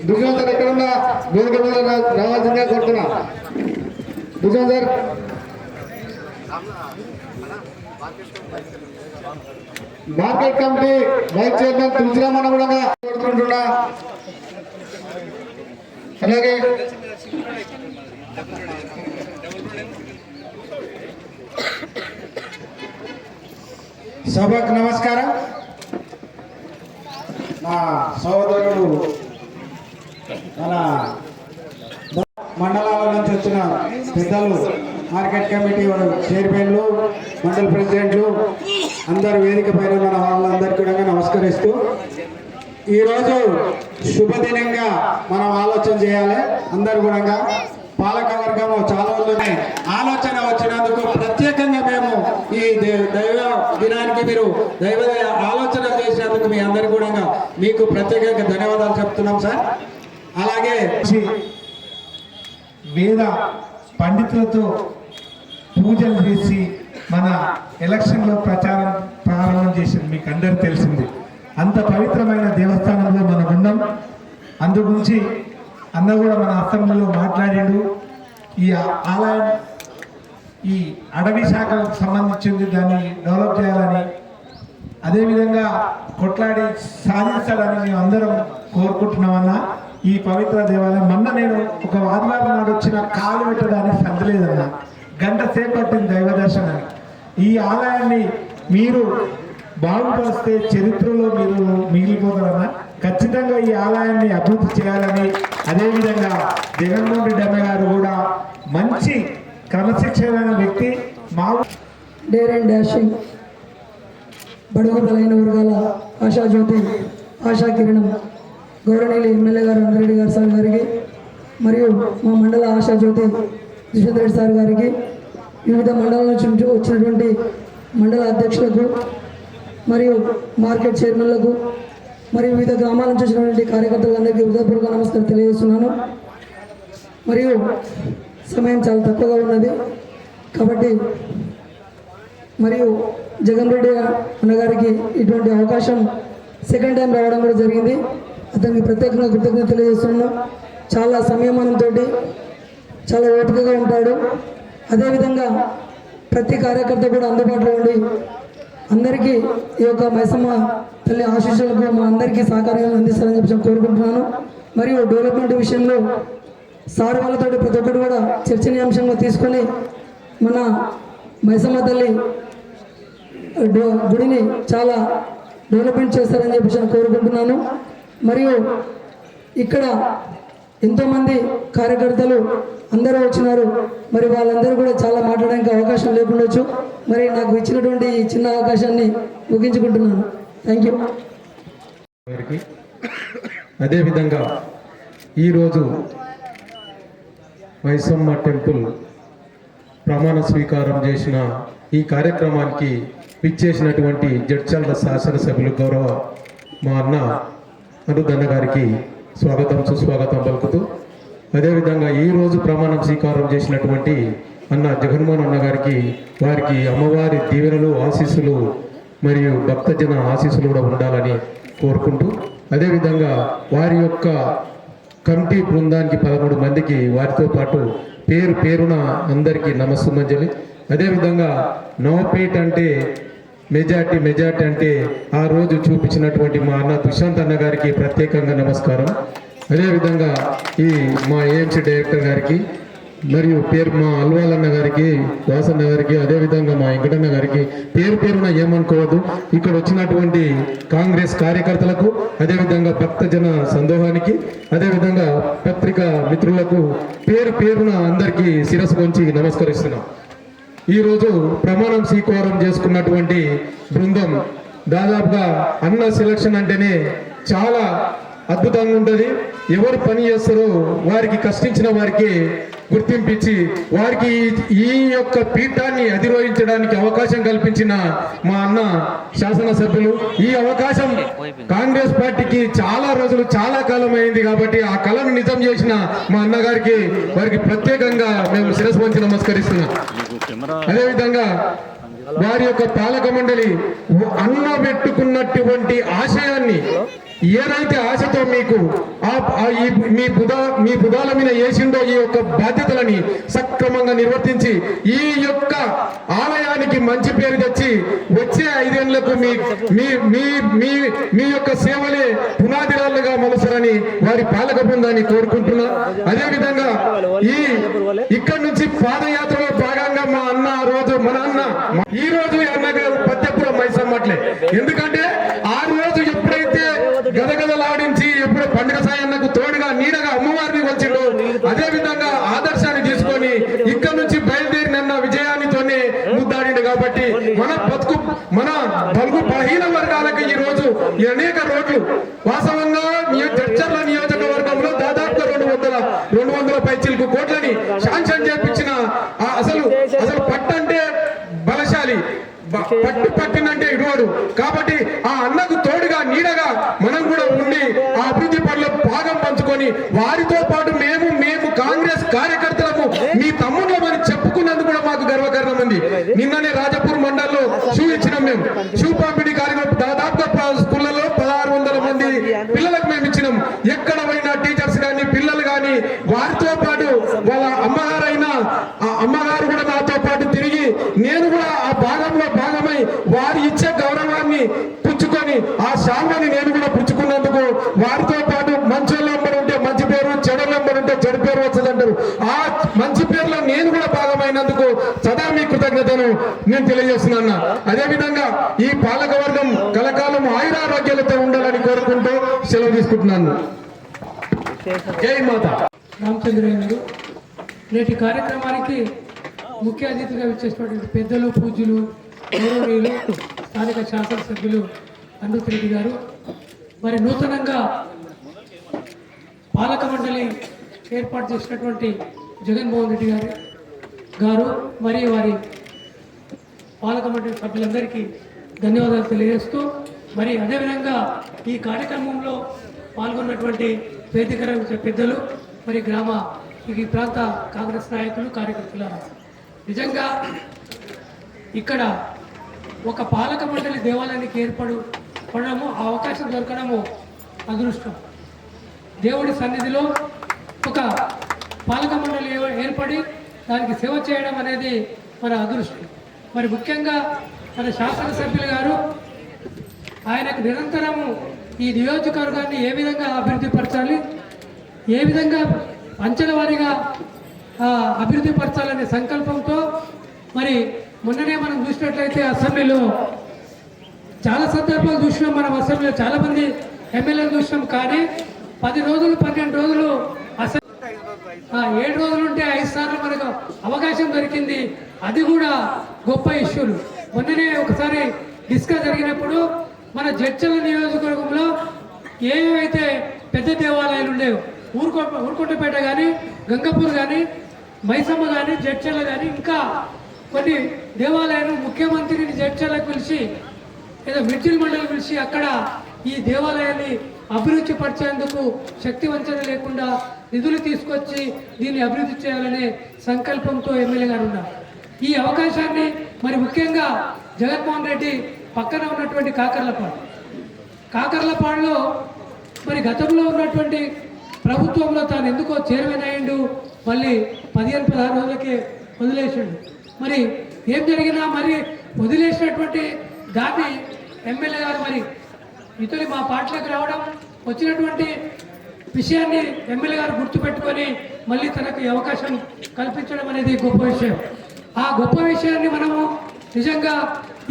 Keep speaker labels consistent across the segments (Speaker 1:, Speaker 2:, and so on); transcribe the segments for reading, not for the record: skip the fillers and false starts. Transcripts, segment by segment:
Speaker 1: దుర్జన్ sir ఎక్కడున్నా వేదిక మీద రావాల్సిందిగా కోరుతున్నా. Durjan sir market committee vice chairman తులసిరామన్న కూడా కోరుతుంటున్నా. అలాగే సభకు నమస్కారం. మా సోదరుడు మన మండలాల నుంచి వచ్చిన పెద్దలు, మార్కెట్ కమిటీ చైర్మన్లు, మండల ప్రెసిడెంట్లు అందరు వేదిక పైన మన వాళ్ళందరికీ కూడా నమస్కరిస్తూ, ఈరోజు శుభదినంగా మనం ఆలోచన చేయాలి. అందరు కూడా పాలక వర్గము చాలా మంది ఆలోచన వచ్చినందుకు ప్రత్యేకంగా మేము ఈ దైవ దినానికి మీరు దైవ ఆలోచన చేసినందుకు మీ అందరు కూడా మీకు ప్రత్యేకంగా ధన్యవాదాలు చెప్తున్నాం సార్. అలాగే
Speaker 2: వేద పండితులతో పూజలు చేసి మన ఎలక్షన్లో ప్రచారం ప్రారంభం చేసింది మీకు అందరూ తెలిసింది. అంత పవిత్రమైన దేవస్థానంలో మనం ఉన్నాం. అందు గురించి అన్న కూడా మన అసెంబ్లీలో మాట్లాడిండు. ఈ ఆలయం ఈ అడవి శాఖకు సంబంధించింది, దాన్ని డెవలప్ చేయాలని, అదేవిధంగా కొట్లాడి సాధించాలని మేము అందరం కోరుకుంటున్నామన్నా. ఈ పవిత్ర దేవాలయం మొన్న నేను ఒక ఆదివారం నాడు వచ్చిన కాలు పెట్టడానికి సందలేదన్నా, గంట సేపు పట్టింది దైవ దర్శనాన్ని. ఈ ఆలయాన్ని మీరు బాగుపరిస్తే చరిత్రలో మీరు మిగిలిపోతారన్నా. ఖచ్చితంగా ఈ ఆలయాన్ని అభివృద్ధి చేయాలని, అదేవిధంగా జగన్మోహన్ రెడ్డి అన్న గారు కూడా మంచి క్రమశిక్షణ వ్యక్తి. మా
Speaker 3: డేర్ అండ్ డాషింగ్ బడుగు బలైన వర్గాల ఆశాజ్యోతి, ఆశా కిరణం గౌరవనీయులు ఎమ్మెల్యే గారు రంగారెడ్డి గారు సార్ గారికి, మరియు మా మండల ఆశాజ్యోతి దుష్యంత్ రెడ్డి సార్ గారికి, వివిధ మండలాల నుంచి వచ్చినటువంటి మండల అధ్యక్షులకు మరియు మార్కెట్ చైర్మన్లకు మరియు వివిధ గ్రామాల నుంచి వచ్చినటువంటి కార్యకర్తలందరికీ హృదయపూర్వక నమస్కారం తెలియజేస్తున్నాను. మరియు సమయం చాలా తక్కువగా ఉన్నది కాబట్టి మరియు జగన్ రెడ్డి అన్నగారికి ఇటువంటి అవకాశం సెకండ్ టైం రావడం కూడా జరిగింది. అతనికి ప్రత్యేకంగా కృతజ్ఞత తెలియజేస్తున్నాను. చాలా సంయమనంతో చాలా ఓపికగా ఉంటాడు. అదేవిధంగా ప్రతి కార్యకర్త కూడా అందుబాటులో ఉండి అందరికీ ఈ యొక్క మైసమ్మ తల్లి ఆశీస్సులకు మా అందరికీ సహకారం అందిస్తారని చెప్పి కోరుకుంటున్నాను. మరియు డెవలప్మెంట్ విషయంలో సార్ వాళ్ళతో ప్రతి ఒక్కటి కూడా చర్చనీయాంశంగా తీసుకొని మన మైసమ్మ తల్లి గుడిని చాలా డెవలప్మెంట్ చేస్తారని చెప్పి కోరుకుంటున్నాను. మరియు ఇక్కడ ఎంతోమంది కార్యకర్తలు అందరూ వచ్చినారు. మరి వాళ్ళందరూ కూడా చాలా మాట్లాడడానికి అవకాశం లేకుండొచ్చు. మరి నాకు ఇచ్చినటువంటి ఈ చిన్న అవకాశాన్ని ముగించుకుంటున్నాను. Thank you.
Speaker 2: అదేవిధంగా ఈరోజు మైసమ్మ టెంపుల్ ప్రమాణ స్వీకారం చేసిన ఈ కార్యక్రమానికి పిచ్చేసినటువంటి జడ్చర్ల శాసనసభ్యులు గౌరవ మా అన్న అనుదన్న గారికి స్వాగతం సుస్వాగతం పలుకుతూ, అదేవిధంగా ఈరోజు ప్రమాణం స్వీకారం చేసినటువంటి అన్న జగన్మోహన్ అన్న గారికి, వారికి అమ్మవారి దీవెనలు, ఆశీస్సులు మరియు భక్తజన ఆశీస్సులు కూడా ఉండాలని కోరుకుంటూ, అదేవిధంగా వారి యొక్క కమిటీ బృందానికి 13 మందికి వారితో పాటు పేరు పేరున అందరికీ నమస్సుమంజలి. అదేవిధంగా నవపేట అంటే మెజార్టీ అంటే ఆ రోజు చూపించినటువంటి మా అన్న దుష్యంత్ అన్న గారికి ప్రత్యేకంగా నమస్కారం. అదేవిధంగా ఈ మా ఏఎంసీ డైరెక్టర్ గారికి మరియు మా అల్వాలన్న గారికి, వాసన్న గారికి, అదేవిధంగా మా వెంకటన్న గారికి పేరు పేరున ఏమనుకోవద్దు. ఇక్కడ వచ్చినటువంటి కాంగ్రెస్ కార్యకర్తలకు, అదేవిధంగా భక్తజన సందోహానికి, అదేవిధంగా పత్రికా మిత్రులకు పేరు పేరున అందరికీ శిరస్సు వంచి నమస్కరిస్తున్నాం. ఈరోజు ప్రమాణం స్వీకారం చేసుకున్నటువంటి బృందం దాదాపుగా అన్న సెలక్షన్ అంటేనే చాలా అద్భుతంగా ఉంటుంది. ఎవరు పని చేస్తారో వారికి, కష్టించిన వారికి గుర్తింపించి వారికి ఈ యొక్క పీఠాన్ని అధిరోహించడానికి అవకాశం కల్పించిన మా అన్న శాసనసభ్యులు. ఈ అవకాశం కాంగ్రెస్ పార్టీకి చాలా రోజులు, చాలా కాలం అయింది కాబట్టి ఆ కళను నిజం చేసిన మా అన్నగారికి, వారికి ప్రత్యేకంగా మేము శిరస్సు వంచి నమస్కరిస్తున్నాం. అదేవిధంగా వారి యొక్క పాలక మండలి అన్న పెట్టుకున్నటువంటి ఆశయాన్ని, ఏదైతే ఆశతో మీకు మీ బుధాల మీద వేసిండో ఈ యొక్క బాధ్యతలని సక్రమంగా నిర్వర్తించి ఈ యొక్క ఆలయానికి మంచి పేరు తెచ్చి వచ్చే 5 ఏళ్లకు మీ యొక్క సేవలే పునాదిరాలుగా మలుస్తారని వారి పాలక బృందాన్ని కోరుకుంటున్నా. అదేవిధంగా ఇక్కడి నుంచి పాదయాత్రలో భాగంగా మా అన్న ఈ రోజు అన్నగారు పత్యపురం మైసమ్మట్లే. ఎందుకంటే ఆ రోజు ఎప్పుడైతే గదగదలాడించి ఎప్పుడు పండుగ సాయన్నకు తోడుగా నీడగా అమ్మవారిని వచ్చిండు, అదే విధంగా ఆదర్శాన్ని తీసుకొని ఇక్కడ నుంచి బయలుదేరిన విజయానితోనే ముద్దాడిండు. కాబట్టి మన బలుగు బలహీన వర్గాలకు ఈ రోజు అనేక రోడ్లు వాస్తవంగా జడ్చర్ల నియోజకవర్గంలో దాదాపుగా 200 పైచిలకు కోట్లని శాంక్షన్ చేపించిన అసలు పట్టంటే బలశాలి, పట్టినంటే ఇడువాడు. కాబట్టి ఆ అన్నకు తోడుగా నీడగా మనం కూడా ఉండి ఆ అభివృద్ధి పనుల భాగం పంచుకొని వారితో పాటు మేము కాంగ్రెస్ కార్యకర్తలకు మీ తమ్ముళ్ళమని చెప్పుకున్నందుకు కూడా మాకు గర్వకారణం ఉంది. నిన్ననే రాజపూర్ మండలంలో షూ ఇచ్చినాం. మేము షూ పంపిణీ కార్యక్రమం దాదాపుగా స్కూళ్లలో 1600 మంది పిల్లలకు మేము ఇచ్చినాం. ఎక్కడ పోయినా టీచర్స్ కానీ పిల్లలు కానీ వారితో పాటు వాళ్ళ అమ్మగారు కూడా నాతో పాటు తిరిగి నేను కూడా ఆ భాగంలో భాగమై వారి ఇచ్చే గౌరవాన్ని పుచ్చుకొని ఆ శాల్వాన్ని నేను కూడా పుచ్చుకున్నందుకు వారితో పాటు మంచోళ్ళు ఎంబడి ఉంటే మంచి పేరు, చెడులు ఎంబడి ఉంటే చెడు పేరు వస్తుందంటారు. ఆ మంచి పేరులో నేను కూడా భాగమైనందుకు సదా మీ కృతజ్ఞతను నేను తెలియజేస్తున్నాను. అదేవిధంగా ఈ పాలక వర్గం కలకాలం ఆయురారోగ్యాలతో ఉండాలని కోరుకుంటూ సెలవు తీసుకుంటున్నాను. జై మాత.
Speaker 4: రామచంద్రయ్య గారు నేటి కార్యక్రమానికి ముఖ్య అతిథిగా వచ్చేసినటువంటి పెద్దలు, పూజ్యులు, గౌరవనీయులు, స్థానిక శాసనసభ్యులు అమృత్ రెడ్డి గారు, మరి నూతనంగా పాలక మండలి ఏర్పాటు చేసినటువంటి జగన్మోహన్ రెడ్డి గారు మరియు వారి పాలక మండలి సభ్యులందరికీ ధన్యవాదాలు తెలియజేస్తూ, మరి అదేవిధంగా ఈ కార్యక్రమంలో పాల్గొన్నటువంటి వేదిక పెద్దలు, మరి ఈ ప్రాంత కాంగ్రెస్ నాయకులు, కార్యకర్తల, నిజంగా ఇక్కడ ఒక పాలక మండలి దేవాలయానికి ఏర్పడము, ఆ అవకాశం దొరకడము అదృష్టం. దేవుడి సన్నిధిలో ఒక పాలక మండలి ఏర్పడి దానికి సేవ చేయడం అనేది మన అదృష్టం. మరి ముఖ్యంగా మన శాసనసభ్యులు గారు ఆయనకు నిరంతరము ఈ నియోజకవర్గాన్ని ఏ విధంగా అభివృద్ధి పరచాలి, ఏ విధంగా అంచెల వారీగా అభివృద్ధి పరచాలనే సంకల్పంతో, మరి మొన్ననే మనం చూసినట్లయితే అసెంబ్లీలో చాలా సందర్భాలు చూసినాం. మనం అసెంబ్లీలో చాలామంది ఎమ్మెల్యేలు చూసినాం. కానీ 10 రోజులు 12 రోజులు అసెంబ్లీ 7 రోజులు ఉంటే 5 సార్లు మనకు అవకాశం దొరికింది. అది కూడా గొప్ప ఇష్యూలు. మొన్ననే ఒకసారి డిస్కస్ జరిగినప్పుడు మన జడ్చర్ల నియోజకవర్గంలో ఏవైతే పెద్ద దేవాలయాలు ఉండేవో, ఊరుకొండపేట కానీ, గంగపూర్ కానీ, మైసమ్మ కానీ, జడ్చర్ల కానీ, ఇంకా కొన్ని దేవాలయాలు ముఖ్యమంత్రిని జడ్చర్లకు పిలిచి, ఏదో మిర్చిల్ మండలి పిలిచి అక్కడ ఈ దేవాలయాన్ని అభివృద్ధి పరిచేందుకు శక్తి వంచన లేకుండా నిధులు తీసుకొచ్చి దీన్ని అభివృద్ధి చేయాలనే సంకల్పంతో ఎమ్మెల్యే గారు ఉన్నారు. ఈ అవకాశాన్ని మరి ముఖ్యంగా జగన్మోహన్ రెడ్డి పక్కన ఉన్నటువంటి కాకర్లపాడులో మరి గతంలో ఉన్నటువంటి ప్రభుత్వంలో తాను ఎందుకో చైర్మన్ అయ్యిండు, మళ్ళీ 15-16 రోజులకే వదిలేసిండు. మరి ఏం జరిగినా మరి వదిలేసినటువంటి దాన్ని ఎమ్మెల్యే గారు మరి ఇతరులు మా పార్టీలోకి రావడం, వచ్చినటువంటి విషయాన్ని ఎమ్మెల్యే గారు గుర్తుపెట్టుకొని మళ్ళీ తనకు అవకాశం కల్పించడం అనేది గొప్ప విషయం. ఆ గొప్ప విషయాన్ని మనము నిజంగా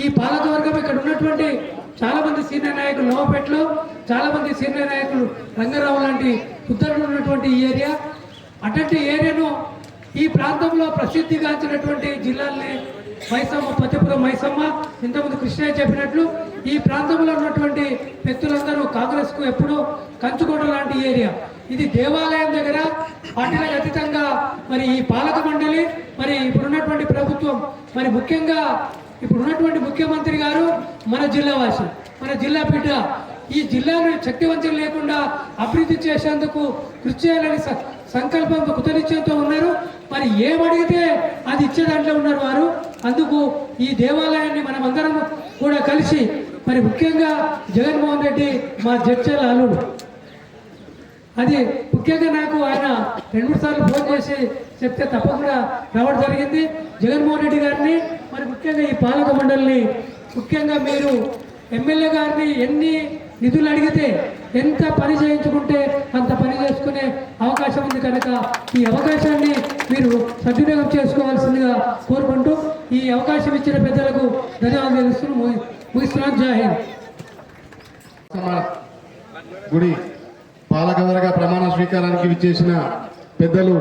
Speaker 4: ఈ పాలకవర్గం ఇక్కడ ఉన్నటువంటి చాలామంది సీనియర్ నాయకులు, నవపేటలో చాలామంది సీనియర్ నాయకులు, రంగారావు లాంటి ఉత్తరంలో ఉన్నటువంటి ఈ ఏరియా, అటువంటి ఏరియాను ఈ ప్రాంతంలో ప్రసిద్ధిగాంచినటువంటి జిల్లాల్ని మైసమ్మ, పతిపురం మైసమ్మ, ఇంతకుముందు కృష్ణయ్య చెప్పినట్లు ఈ ప్రాంతంలో ఉన్నటువంటి వ్యక్తులందరూ కాంగ్రెస్కు ఎప్పుడూ కంచుకోట లాంటి ఏరియా. ఇది దేవాలయం దగ్గర పార్టీలకు అతీతంగా మరి ఈ పాలక మండలి, మరి ఇప్పుడున్నటువంటి ప్రభుత్వం, మరి ముఖ్యంగా ఇప్పుడున్నటువంటి ముఖ్యమంత్రి గారు మన జిల్లావాసి, మన జిల్లా బిడ్డ. ఈ జిల్లాను శక్తివంతం లేకుండా అభివృద్ధి చేసేందుకు కృషి చేయాలని సంకల్పంతో కృతనిశ్చయంతో ఉన్నారు. మరి ఏమడిగితే అది ఇచ్చే దాంట్లో ఉన్నారు వారు. అందుకు ఈ దేవాలయాన్ని మనం అందరం కూడా కలిసి, మరి ముఖ్యంగా జగన్మోహన్ రెడ్డి మా జడ్చల అల్లుడు, అది ముఖ్యంగా నాకు ఆయన 2-3 సార్లు ఫోన్ చేసి చెప్తే తప్పకుండా రావడం జరిగింది. జగన్మోహన్ రెడ్డి గారిని, మరి ముఖ్యంగా ఈ పాలక మండలిని, ముఖ్యంగా మీరు ఎమ్మెల్యే గారిని ఎన్ని నిధులు అడిగితే, ఎంత పని చేయించుకుంటే అంత పని చేసుకునే అవకాశం ఉంది కనుక ఈ అవకాశాన్ని మీరు సద్వినియోగం చేసుకోవాల్సిందిగా కోరుకుంటూ ఈ అవకాశం ఇచ్చిన పెద్దలకు ధన్యవాదాలు తెలుస్తూ ముగిస్తున్నాను. జై హింద్.
Speaker 5: గుడి పాలకవర్గ ప్రమాణ స్వీకారానికి విచ్చేసిన పెద్దలు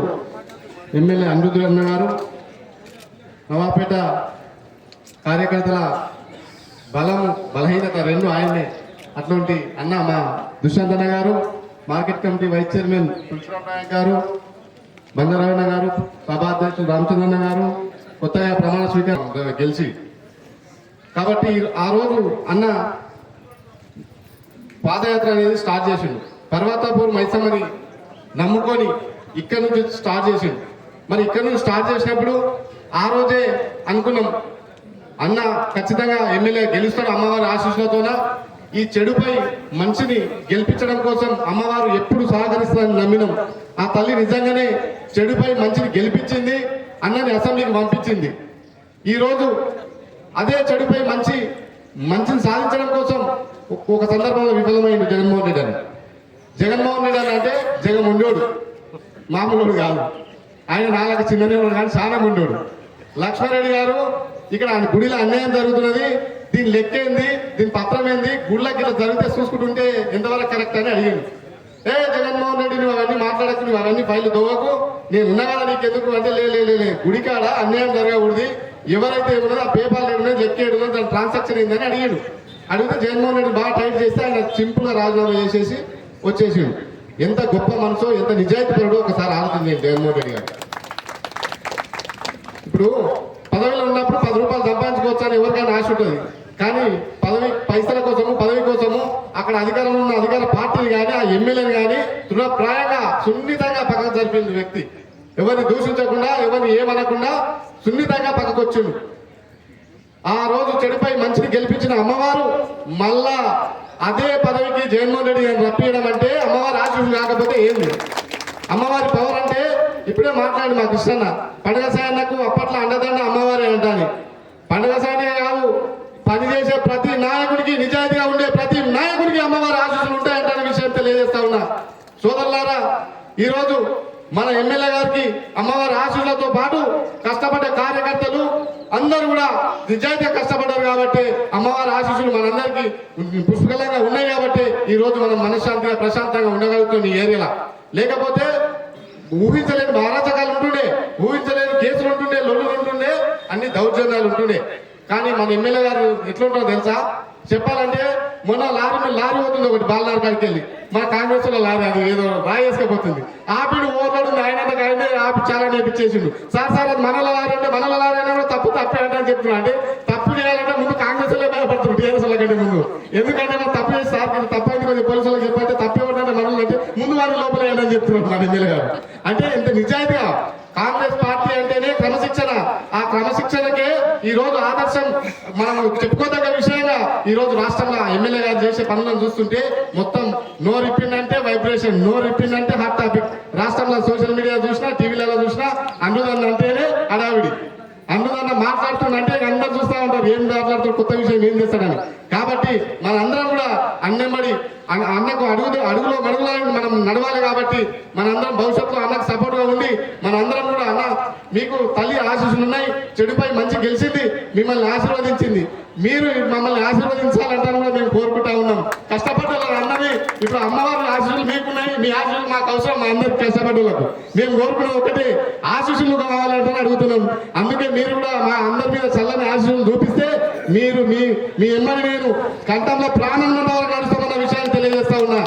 Speaker 5: ఎమ్మెల్యే అనిరుద్ధన్న గారు, నవాపేట కార్యకర్తల బలం బలహీనత రెండు ఆయన్నే. అట్లాంటి అన్న మా దుష్యంత్ అన్న గారు, market committee vice chairman Tulsiram Naik గారు, బంగారాయణ గారు, సభాధ్యక్షుడు రామచంద్రన్న గారు కొత్తగా ప్రమాణ స్వీకారం గెలిచి, కాబట్టి ఆ రోజు అన్న పాదయాత్ర అనేది స్టార్ట్ చేసిండు. పర్వతాపూర్ మైసమ్మని నమ్ముకొని ఇక్కడ నుంచి స్టార్ట్ చేసిండు. మరి ఇక్కడ నుంచి స్టార్ట్ చేసినప్పుడు ఆ రోజే అనుకున్నాం, అన్న ఖచ్చితంగా ఎమ్మెల్యే గెలుస్తాడు అమ్మవారి ఆశీస్సులతోన. ఈ చెడుపై మంచిని గెలిపించడం కోసం అమ్మవారు ఎప్పుడు సహకరిస్తారని నమ్మినాం. ఆ తల్లి నిజంగానే చెడుపై మంచిని గెలిపించింది, అన్నని అసెంబ్లీకి పంపించింది. ఈరోజు అదే చెడుపై మంచిని సాధించడం కోసం ఒక సందర్భంలో విఫలమైంది జగన్మోహన్ రెడ్డి అని. జగన్మోహన్ రెడ్డి అని అంటే జగముండోడు, మామూలుడు కాదు. ఆయన నాలుగు చిన్ననే ఉన్నాడు కానీ చాలా ముండోడు. లక్ష్మారెడ్డి గారు ఇక్కడ ఆయన గుడిలో అన్యాయం జరుగుతున్నది, దీని లెక్కేంది, దీని పత్రం ఏంది, గుళ్ళకి ఇలా జరిగితే చూసుకుంటుంటే ఎంతవరకు కరెక్ట్ అని అడిగాడు. జగన్మోహన్ రెడ్డి నువ్వు అవన్నీ మాట్లాడకు, నువ్వు అవన్నీ ఫైల్ దోవకు, నేను ఉన్నా కదా నీకెందుకు అంటే లే గుడికాడ అన్యాయం జరగకూడదు, ఎవరైతే ఏమన్నదో ఆ పేపర్లు ఏమన్నా లెక్కేడు దాని ట్రాన్సాక్షన్ ఏందని అడిగాడు. అడిగితే జగన్మోహన్ రెడ్డి బాగా టైట్ చేస్తే ఆయన సింపుల్గా రాజీనామా చేసేసి వచ్చేసాడు. ఎంత గొప్ప మనసో, ఎంత నిజాయితీ పరుడో ఒకసారి ఆలోచింది జగన్మోహన్ రెడ్డి గారు. ఇప్పుడు పదవిలో ఉన్నప్పుడు 10 రూపాయలు సంపాదించుకోవచ్చు అని ఎవరికైనా ఆశ ఉంటుంది. కానీ పైసల కోసము, పదవి కోసము అక్కడ అధికారంలో ఉన్న అధికార పార్టీని కానీ ఆ ఎమ్మెల్యేని కానీ తృణప్రాయంగా సున్నితంగా పక్కకు జరిపిన వ్యక్తి, ఎవరిని దూషించకుండా, ఎవరిని ఏమనకుండా సున్నితంగా పక్కకు వచ్చిండు. ఆ రోజు చెడుపై మంచిని గెలిపించిన అమ్మవారు మళ్ళా అదే పదవికి జగన్మోహన్ రెడ్డి గారిని రప్పియడం అంటే అమ్మవారి ఆశీస్సులు కాకపోతే ఏంది? అమ్మవారి పవర్ అంటే ఇప్పుడే మాట్లాడి మా కృష్ణన్న, పండుగ సాయన్నకు అప్పట్లో అండదండ అమ్మవారి అంటాను. పండుగ సాయనే కాదు, పనిచేసే ప్రతి నాయకుడికి, నిజాయితీగా ఉండే ప్రతి నాయకుడికి అమ్మవారి ఆశీస్సులు ఉంటాయంటే విషయం తెలియజేస్తా ఉన్నా. సోదరులారా, ఈరోజు మన ఎమ్మెల్యే గారికి అమ్మవారి ఆశీస్సులతో పాటు కష్టపడ్డ కార్యకర్తలు అందరూ కూడా నిజాయితీగా కష్టపడ్డారు కాబట్టి అమ్మవారి ఆశీస్సులు మనందరికీ పుష్కలంగా ఉన్నాయి కాబట్టి ఈరోజు మనం మనశ్శాంతిగా ప్రశాంతంగా ఉండగలుగుతాం ఈ ఏరియాలో. లేకపోతే ఊహించలేని అరాచకాలు ఉంటుండే, ఊహించలేని కేసులు ఉంటుండే, లొల్లులు ఉంటుండే, అన్ని దౌర్జన్యాలు ఉంటుండే. కానీ మన ఎమ్మెల్యే గారు ఎట్లుంటారో తెలుసా? చెప్పాలంటే మొన్న లారీ పోతుంది ఒకటి బాలనార్ కాడికి వెళ్ళి, మన కాంగ్రెస్ లో లారీ అది ఏదో రాయేసుకపోతుంది, ఆపిడు ఓట్లాడు ఆయన ఆపి చాలా నేర్పించేసిండు. సార్ అది మనల లారీ అంటే మనల లారీ అయినా కూడా తప్పే అంటే చెప్తున్నా. అంటే తప్పు చేయాలంటే ముందు కాంగ్రెస్ లో భయపడుతుంది టీఆర్ఎస్ కంటే ముందు. ఎందుకంటే మనం తప్పు చేసి సార్ తప్పైంది కొంచెం పోలీసులకు చెప్పంటే తప్పే ఉంటే మనల్ని అంటే ముందు వారి లోపల వేయాలని చెప్తున్నారు మన ఎమ్మెల్యే గారు. అంటే ఇంత నిజాయితీగా కాంగ్రెస్ పార్టీ అంటేనే క్రమశిక్షణ, ఆ క్రమశిక్షణకే ఈ రోజు ఆదర్శం మనం చెప్పుకోదగ్గ విషయంగా ఈ రోజు రాష్ట్రంలో ఎమ్మెల్యే గారు చేసే పనులను చూస్తుంటే మొత్తం నో రిప్పిందంటే వైబ్రేషన్, నో రిప్పిందంటే హాట్ టాపిక్. రాష్ట్రంలో సోషల్ మీడియా చూసినా, టీవీలలో చూసినా అనిరుద్ధ్ అంటేనే హడావిడి. అనిరుద్ధ్ మాట్లాడుతుందంటే అందరూ చూస్తూ ఉంటారు, ఏం మాట్లాడుతారు, కొత్త విషయం ఏం చేస్తాడని. కాబట్టి మనందరం కూడా అన్నెమ్మడి అన్నకు అడుగులో మడుగులో మనం నడవాలి. కాబట్టి మనందరం భవిష్యత్తులో అన్నకు సపోర్ట్గా ఉండి మనందరం కూడా అన్న మీకు తల్లి ఆశీస్సులు ఉన్నాయి, చెడుపై మంచి గెలిచింది, మిమ్మల్ని ఆశీర్వదించింది, మీరు మమ్మల్ని ఆశీర్వదించాలంటాను కూడా మేము కోరుకుంటా ఉన్నాం. కష్టపడ్డ అన్నని ఇప్పుడు అమ్మవారి ఆశీస్సులు మీకున్నాయి, మీ ఆశీస్సులు మాకు అవసరం, మా అందరికి కష్టపడ్డలకు. మేము కోరుకున్నది ఒకటి, ఆశీస్సులు కావాలంటే అడుగుతున్నాం. అందుకే మీరు కూడా మా అందరి మీద చల్లని ఆశీస్సులు చూపిస్తే మీరు మీ ఎమ్మని నేను కంఠంలో ప్రాణం ఉన్న వరకు నడుస్తామన్న విషయాన్ని తెలియజేస్తా ఉన్నా.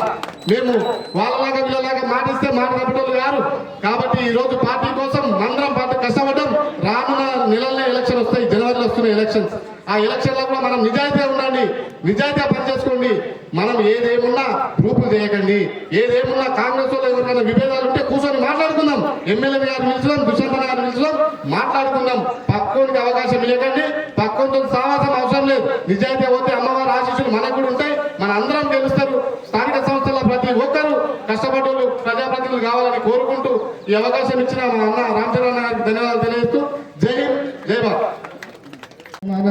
Speaker 5: మేము వాళ్ళలాగా వీళ్ళలాగా మాటిస్తే మాట తప్పటోళ్ళు గారు. కాబట్టి ఈ రోజు పార్టీ కోసం మందరం పార్టీ కష్టపడ్డం. రానున్న నెలల్లో ఎలక్షన్ వస్తాయి, జనవరిలో వస్తున్నాయి ఎలక్షన్స్. ఆ ఎలక్షన్లో కూడా మనం నిజాయితీగా ఉండండి, నిజాయితీగా పనిచేసుకోండి. మనం ఏదేమున్నా గ్రూపులు చేయకండి. ఏదేమున్నా కాంగ్రెస్ లో ఎవరికైనా విభేదాలు ఉంటే కూర్చొని మాట్లాడుకుందాం. ఎమ్మెల్యే గారు పిలుచుదాం, దుష్యంత గారు పిలుచుదాం, మాట్లాడుకుందాం. పక్కోనికి అవకాశం ఇవ్వకండి. పక్కోతో సావాసం అవసరం లేదు. నిజాయితీ పోతే అమ్మవారి ఆశీస్సులు మనకు కూడా ఉంటాయి. మన అందరం గెలుస్తారు. స్థానిక సంస్థల ప్రతి ఒక్కరూ కష్టపడ్డోళ్ళు ప్రజాప్రతినిధులు కావాలని కోరుకుంటూ ఈ అవకాశం ఇచ్చిన మా అన్న రామచంద్ర గారికి ధన్యవాదాలు తెలియజేస్తూ జై హింద్, జై భారత్.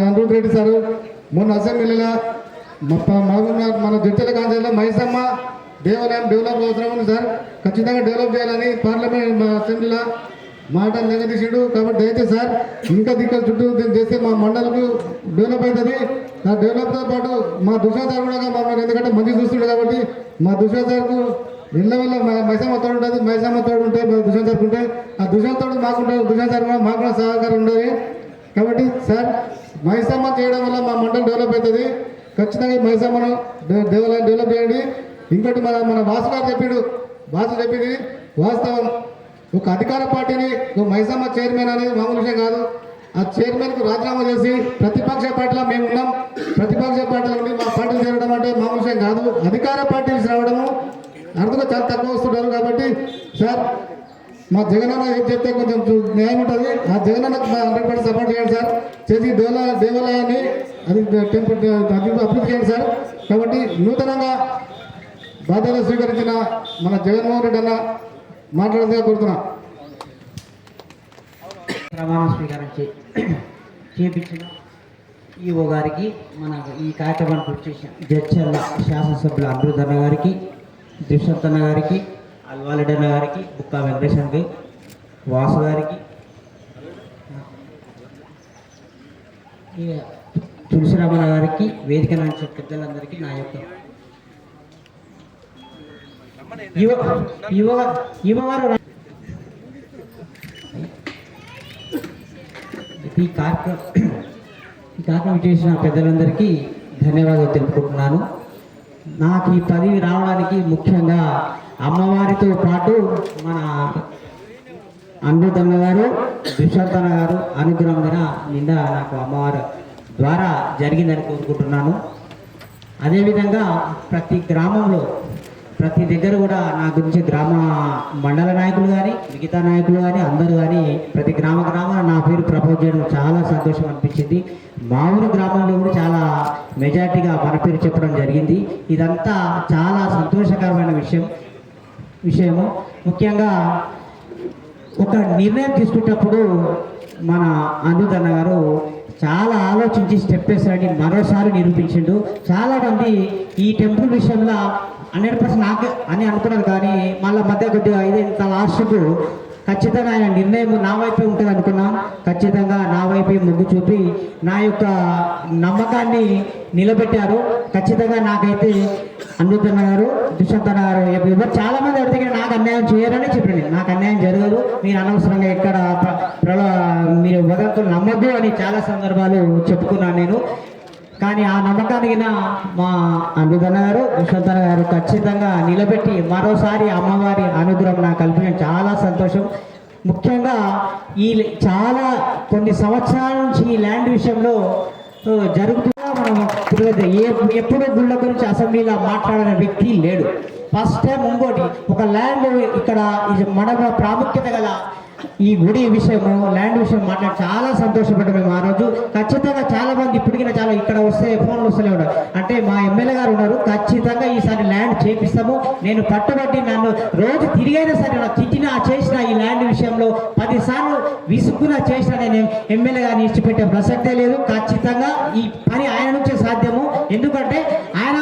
Speaker 1: అనిరుద్ రెడ్డి సారు మొన్న అసెంబ్లీలో మన జడ్చల కాంగ్రెస్లో మైసమ్మ దేవాలయం డెవలప్ అవసరం ఉంది సార్. ఖచ్చితంగా డెవలప్ చేయాలని పార్లమెంట్ మా అసెంబ్లీలో మాట నిలదీసాడు. కాబట్టి దయచేసి సార్ ఇంకా దిక్కలు చుట్టూ చేస్తే మా మండలకు డెవలప్ అవుతుంది. ఆ డెవలప్తో పాటు మా దుష్యంత్ సార్ కూడా మమ్మల్ని ఎందుకంటే మంచి చూస్తుండే కాబట్టి మా దుష్యంత్ సార్కు ఇళ్ళ వల్ల మైసమ్మ తోడు ఉంటుంది. మైసమ్మ తోడు ఉంటే దుష్యంత్ సార్కు ఉంటే ఆ దుష్యంత్ తోడు మాకుంటుంది. దుష్యంత్ సార్ కూడా మాకు కూడా సహకారం ఉండదు. కాబట్టి సార్ మైసమ్మ చేయడం వల్ల మా మండలం డెవలప్ అవుతుంది. ఖచ్చితంగా మైసమ్మను దేవాలయం డెవలప్ చేయండి. ఇంకోటి మన వాసు గారు చెప్పింది వాస్తవం. ఒక అధికార పార్టీని ఒక మైసమ్మ చైర్మన్ అనేది మామూలు విషయం కాదు. ఆ చైర్మన్కు రాజీనామా చేసి ప్రతిపక్ష పార్టీలో మేము ఉన్నాం. ప్రతిపక్ష పార్టీలో ఉండి మా పార్టీలు చేరడం అంటే మామూలు విషయం కాదు. అధికార పార్టీలు రావడము అర్థంగా చాలా తక్కువ వస్తుంటారు. కాబట్టి సార్ మా జగనన్న ఏం చెప్తే కొంచెం న్యాయం ఉంటుంది. ఆ జగనన్నకు 100% సపోర్ట్ చేయండి సార్. చేసి దేవాలయాన్ని అది టెంపుల్ అభివృద్ధి చేయండి సార్. కాబట్టి నూతనంగా బాధ్యత స్వీకరించిన మన జగన్మోహన్ రెడ్డి అన్న మాట్లాడేందుకు కోరుతున్నా.
Speaker 6: ప్రమాణ స్వీకారం చేపించిన ఈఓ గారికి, మన ఈ కార్యక్రమాన్ని పూర్తి చేసిన జడ్చర్ల శాసనసభ్యుల అనిరుద్ అన్న గారికి, దుష్యంత్ అన్న గారికి, అల్వారెడ్డి అన్న గారికి, బుక్కా వెంకటేశ్వరకి, వాసు గారికి, తులసిరామన్న గారికి, వేదిక నాటి పెద్దలందరికీ నా యొక్క యువవారు ఈ కార్యక్రమం చేసిన పెద్దలందరికీ ధన్యవాదాలు తెలుపుకుంటున్నాను. నాకు ఈ పదవి రావడానికి ముఖ్యంగా అమ్మవారితో పాటు మన అనిరుద్ అన్న గారు, దుష్యంత్ అన్న గారు అనుగ్రహం నిండా నాకు అమ్మవారి ద్వారా జరిగిందని కోరుకుంటున్నాను. అదేవిధంగా ప్రతి గ్రామంలో ప్రతి దగ్గర కూడా నా గురించి గ్రామ మండల నాయకులు కానీ మిగతా నాయకులు కానీ అందరూ కానీ ప్రతి గ్రామాన నా పేరు ప్రపోజ్ చేయడం చాలా సంతోషం అనిపించింది. మా ఊరు గ్రామంలో కూడా చాలా మెజార్టీగా మన పేరు చెప్పడం జరిగింది. ఇదంతా చాలా సంతోషకరమైన విషయము. ముఖ్యంగా ఒక నిర్ణయం తీసుకునేటప్పుడు మన అనిరుద్ అన్న గారు చాలా ఆలోచించి స్టెప్ వేసాడని మరోసారి నిరూపించిండు. చాలామంది ఈ టెంపుల్ విషయంలో 100% నాకు అని అనుకున్నారు, కానీ మళ్ళీ మధ్య కొద్దిగా ఇంత లాస్ట్కు ఖచ్చితంగా ఆయన నిర్ణయం నా వైపే ఉంటుంది అనుకున్నాం. ఖచ్చితంగా నా వైపే మొగ్గు చూపి నా యొక్క నమ్మకాన్ని నిలబెట్టారు. ఖచ్చితంగా నాకైతే అనిరుద్ అన్న గారు, దుష్యంత్ అన్న గారు ఎవరు చాలామంది అడిగితే నాకు అన్యాయం చేయరని చెప్పండి. నాకు అన్యాయం జరగదు, మీరు అనవసరంగా ఇక్కడ మీరు వదంతులు నమ్మద్దు అని చాలా సందర్భాలు చెప్పుకున్నాను నేను. కానీ ఆ నమ్మకానికి మా అనిరుద్ అన్న గారు, దుష్యంత్ అన్న గారు ఖచ్చితంగా నిలబెట్టి మరోసారి అమ్మవారి అనుగ్రహం నాకు కల్పించడం చాలా సంతోషం. ముఖ్యంగా ఈ చాలా కొన్ని సంవత్సరాల నుంచి ఈ ల్యాండ్ విషయంలో జరుగుతున్నా మనం ఎప్పుడు గుళ్ళ గురించి అసెంబ్లీలో మాట్లాడిన వ్యక్తి లేడు. ఫస్ట్ టైం ఇంకోటి ఒక ల్యాండ్ ఇక్కడ మన ప్రాముఖ్యత గల ఈ గుడి విషయము ల్యాండ్ విషయం మాట్లాడి చాలా సంతోషపడ్డాం మేము ఆ రోజు. ఖచ్చితంగా చాలా మంది ఇప్పటికీ చాలా ఇక్కడ వస్తే ఫోన్లు వస్తూనే ఉన్నారు. అంటే మా ఎమ్మెల్యే గారు ఉన్నారు, ఖచ్చితంగా ఈసారి ల్యాండ్ చేపిస్తాము. నేను పట్టుబట్టి నన్ను రోజు తిరిగైనా సరే నాకు తిట్టినా చేసిన ఈ ల్యాండ్ విషయంలో 10 సార్లు విసుక్కున్నా చేసిన నేను ఎమ్మెల్యే గారిని ఇచ్చిపెట్టే ప్రసక్తే లేదు. ఖచ్చితంగా ఈ పని ఆయన నుంచే సాధ్యము. ఎందుకంటే ఆయన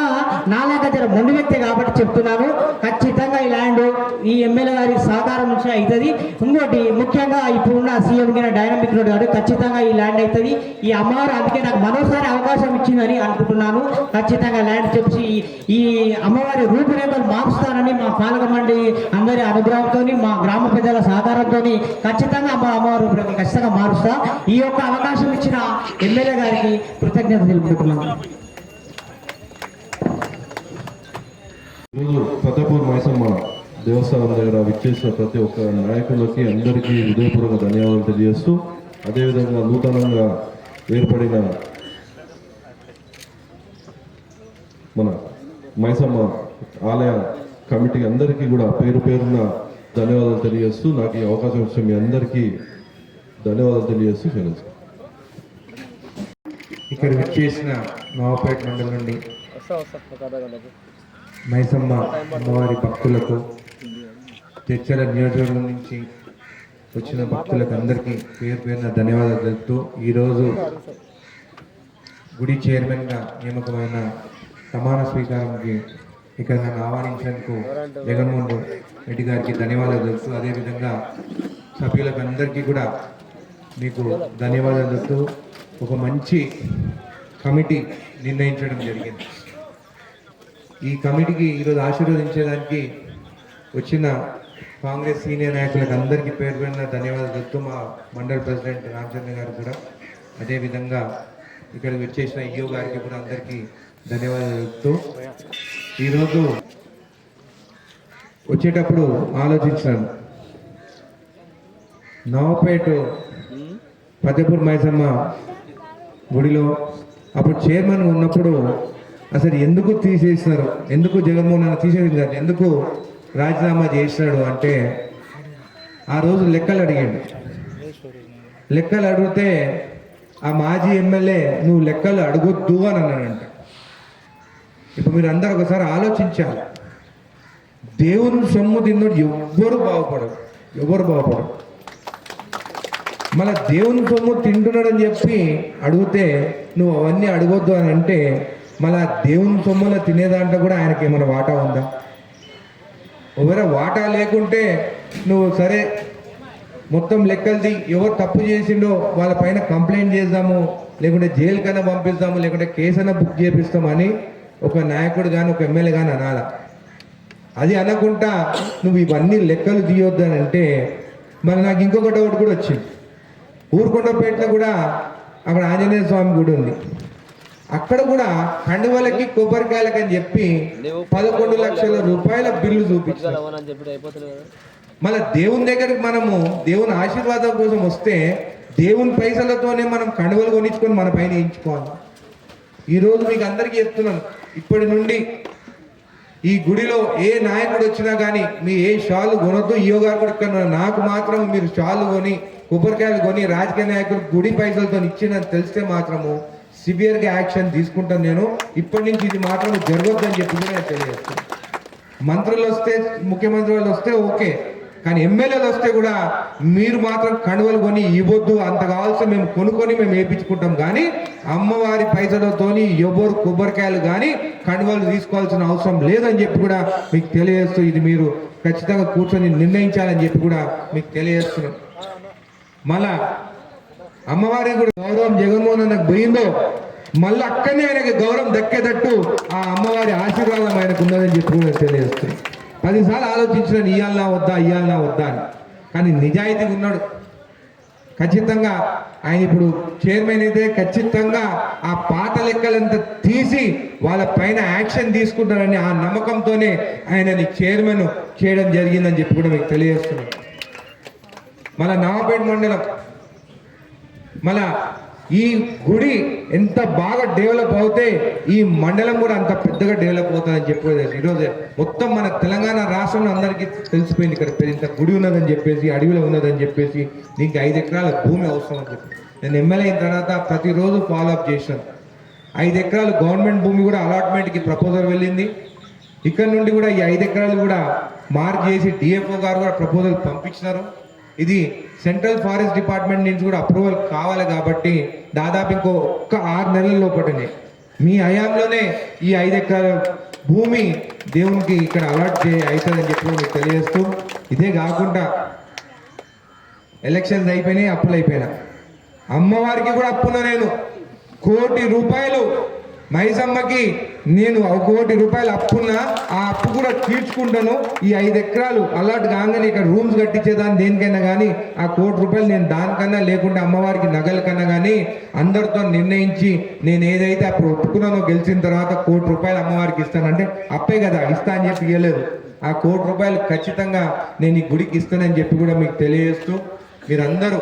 Speaker 6: నాలాగా జర మొండి వ్యక్తి కాబట్టి చెప్తున్నాను. ఖచ్చితంగా ఈ ల్యాండ్ ఈ ఎమ్మెల్యే గారి సహకారం నుంచి అవుతుంది. ఇంకోటి ముఖ్యంగా ఇప్పుడున్న సీఎం కింద డైనమిక్ రోడ్ గారు ఖచ్చితంగా ఈ ల్యాండ్ అవుతుంది. ఈ అమ్మవారు అందుకే నాకు మరోసారి అవకాశం ఇచ్చిందని అనుకుంటున్నాను. ఖచ్చితంగా ల్యాండ్ చెప్పి ఈ అమ్మవారి రూపురేఖలు మారుస్తానని మా పాలక మండలి అందరి అనుగ్రహంతో మా గ్రామ పెద్దల సహకారంతో ఖచ్చితంగా అమ్మవారి రూపురేఖలు ఖచ్చితంగా మారుస్తా. ఈ యొక్క అవకాశం ఇచ్చిన ఎమ్మెల్యే గారికి కృతజ్ఞత తెలుపుకుంటున్నాను.
Speaker 7: ఈరోజు ఫతేపూర్ మైసమ్మ దేవస్థానం దగ్గర విచ్చేసిన ప్రతి ఒక్క నాయకులకి అందరికీ హృదయపూర్వక ధన్యవాదాలు తెలియజేస్తూ, అదేవిధంగా నూతనంగా ఏర్పడిన మన మైసమ్మ ఆలయ కమిటీ అందరికీ కూడా పేరు పేరున ధన్యవాదాలు తెలియజేస్తూ, నాకు ఈ అవకాశం ఇచ్చిన మీ అందరికీ ధన్యవాదాలు తెలియజేస్తూ తెలుసు.
Speaker 2: ఇక్కడ విచ్చేసిన నవాపేట మండలం నుండి మైసమ్మ అమ్మవారి భక్తులకు, చర్చల నియోజకవర్గం నుంచి వచ్చిన భక్తులకు అందరికీ పేరు పేరున ధన్యవాదాలు తెలుపుతూ, ఈరోజు గుడి చైర్మన్గా నియామకమైన ప్రమాణ స్వీకారానికి ఇక్కడ నన్ను ఆహ్వానించినందుకు జగన్మోహన్ రెడ్డి గారికి ధన్యవాదాలు తెలుపుతూ, అదేవిధంగా సభ్యులకు అందరికీ కూడా మీకు ధన్యవాదాలు తెలుపుతూ, ఒక మంచి కమిటీ నిర్ణయించడం జరిగింది. ఈ కమిటీకి ఈరోజు ఆశీర్వదించడానికి వచ్చిన కాంగ్రెస్ సీనియర్ నాయకులకు అందరికీ పేరు పేరున ధన్యవాదాలు చెప్తూ, మా మండల ప్రెసిడెంట్ రామచంద్ర గారు కూడా, అదేవిధంగా ఇక్కడికి వచ్చేసిన ఈఓ గారికి కూడా అందరికీ ధన్యవాదాలు చెప్తూ, ఈరోజు వచ్చేటప్పుడు ఆలోచించాను, నవాపేట ఫతేపూర్ మైసమ్మ గుడిలో అప్పుడు చైర్మన్ ఉన్నప్పుడు అసలు ఎందుకు తీసేసినారు, ఎందుకు జగన్మోహన్ రెడ్డి తీసేసింది, ఎందుకు రాజీనామా చేసినాడు అంటే, ఆ రోజు లెక్కలు అడిగాడు. లెక్కలు అడిగితే ఆ మాజీ ఎమ్మెల్యే నువ్వు లెక్కలు అడగొద్దు అని అన్నాడంట. ఇప్పుడు మీరు అందరూ ఒకసారి ఆలోచించాలి, దేవుని సొమ్ము తిన్నోడు ఎవరు బాగుపడరు. మళ్ళీ దేవుని సొమ్ము తింటున్నాడని చెప్పి అడిగితే నువ్వు అవన్నీ అడగొద్దు అని అంటే, మళ్ళీ దేవుని సొమ్ములో తినేదాంట్లో కూడా ఆయనకి ఏమైనా వాటా ఉందా? ఒకవేళ వాటా లేకుంటే నువ్వు సరే మొత్తం లెక్కలది ఎవరు తప్పు చేసిండో వాళ్ళ పైన కంప్లైంట్ చేద్దాము, లేకుంటే జైలుకైనా పంపిస్తాము, లేకుంటే కేసైనా బుక్ చేపిస్తామని ఒక నాయకుడు కానీ ఒక ఎమ్మెల్యే కానీ అనాల. అది అనకుండా నువ్వు ఇవన్నీ లెక్కలు తీయొద్దు అని అంటే, మరి నాకు ఇంకొకటి ఒకటి కూడా వచ్చింది. ఊరుకొండపేటలో కూడా అక్కడ ఆంజనేయ స్వామి గుడి ఉంది. అక్కడ కూడా కండువలకి కొబ్బరికాయలకి అని చెప్పి 11 లక్షల రూపాయల బిల్లు చూపించారు. మళ్ళీ దేవుని దగ్గరికి మనము దేవుని ఆశీర్వాదం కోసం వస్తే దేవుని పైసలతోనే మనం కండువలు కొనిచ్చుకొని మన పైన వేయించుకోవాలి. ఈరోజు మీకు అందరికీ చెప్తున్నాను, ఇప్పటి నుండి ఈ గుడిలో ఏ నాయకుడు వచ్చినా కానీ మీ ఏ షాలు కొనొద్దు. ఈయో గారు కూడా ఇక్కడ నాకు మాత్రం మీరు షాలు కొని కొబ్బరికాయలు కొని రాజకీయ నాయకులు గుడి పైసలతో ఇచ్చిందని తెలిస్తే మాత్రము సివియర్గా యాక్షన్ తీసుకుంటాను. నేను ఇప్పటి నుంచి ఇది మాత్రం జరగొద్దని చెప్పి కూడా నేను తెలియజేస్తాను. మంత్రులు వస్తే, ముఖ్యమంత్రి వాళ్ళు వస్తే ఓకే, కానీ ఎమ్మెల్యేలు వస్తే కూడా మీరు మాత్రం కండువలు కొని ఇవ్వద్దు. అంత కావాల్సి మేము కొనుక్కొని మేము వేయించుకుంటాం, కానీ అమ్మవారి పైసలతోని ఎవరు కొబ్బరికాయలు కానీ కండువలు తీసుకోవాల్సిన అవసరం లేదని చెప్పి కూడా మీకు తెలియజేస్తూ, ఇది మీరు ఖచ్చితంగా కూర్చొని నిర్ణయించాలని చెప్పి కూడా మీకు తెలియజేస్తున్నాం. మళ్ళా అమ్మవారికి కూడా గౌరవం జగన్మోహన్ అన్నకు పోయిందో, మళ్ళీ అక్కడనే ఆయనకి గౌరవం దక్కేటట్టు ఆ అమ్మవారి ఆశీర్వాదం ఆయనకు ఉన్నదని చెప్పి కూడా తెలియజేస్తుంది. 10 సార్లు ఆలోచించిన ఇయ్యాలనా వద్దా అని, కానీ నిజాయితీ ఉన్నాడు. ఖచ్చితంగా ఆయన ఇప్పుడు చైర్మన్ అయితే ఖచ్చితంగా ఆ పాత లెక్కలంతా తీసి వాళ్ళ పైన యాక్షన్ తీసుకుంటారని ఆ నమ్మకంతోనే ఆయనని చైర్మన్ చేయడం జరిగిందని చెప్పి కూడా మీకు తెలియజేస్తున్నాను. మన నవాపేట మండలం, మన ఈ గుడి ఎంత బాగా డెవలప్ అవుతే ఈ మండలం కూడా అంత పెద్దగా డెవలప్ అవుతుందని చెప్పేసి ఈరోజు మొత్తం మన తెలంగాణ రాష్ట్రంలో అందరికీ తెలిసిపోయింది. ఇక్కడ ఇంత గుడి ఉన్నదని చెప్పేసి, అడవిలో ఉన్నదని చెప్పేసి, దీనికి 5 ఎకరాల భూమి అవసరం అని చెప్పి నేను ఎమ్మెల్యే అయిన తర్వాత ప్రతిరోజు ఫాలోఅప్ చేశాను. 5 ఎకరాలు గవర్నమెంట్ భూమి కూడా అలాట్మెంట్కి ప్రపోజల్ వెళ్ళింది. ఇక్కడ నుండి కూడా ఈ 5 ఎకరాలు కూడా మార్క్ చేసి డిఎఫ్ఓ గారు కూడా ప్రపోజల్ పంపించినారు. ఇది సెంట్రల్ ఫారెస్ట్ డిపార్ట్మెంట్ నుంచి కూడా అప్రూవల్ కావాలి కాబట్టి దాదాపు ఇంకో 6 నెలల లోపటనే మీ హయాంలోనే ఈ 5 ఎకరాల
Speaker 8: భూమి దేవునికి ఇక్కడ అలాట్ అవుతుందని చెప్పి మీకు తెలియజేస్తూ, ఇదే కాకుండా ఎలక్షన్స్ అయిపోయినాయి, అప్పులు అయిపోయినా, అమ్మవారికి కూడా అప్పున్నా. నేను 1 కోటి రూపాయలు మైసమ్మకి నేను 1 కోటి రూపాయలు అప్పున్నా, ఆ అప్పు కూడా తీర్చుకుంటాను. ఈ 5 ఎకరాలు అలాట్ కాగానే ఇక్కడ రూమ్స్ కట్టించేదాన్ని దేనికైనా కానీ ఆ 1 కోటి రూపాయలు నేను దానికన్నా లేకుంటే అమ్మవారికి నగల కన్నా కానీ అందరితో నిర్ణయించి నేను ఏదైతే అప్పుడు ఒప్పుకున్నానో గెలిచిన తర్వాత 1 కోటి రూపాయలు అమ్మవారికి ఇస్తానంటే అప్పే కదా ఇస్తా అని చెప్పి ఇవ్వలేదు. ఆ 1 కోటి రూపాయలు ఖచ్చితంగా నేను ఈ గుడికి ఇస్తానని చెప్పి కూడా మీకు తెలియజేస్తూ, మీరందరూ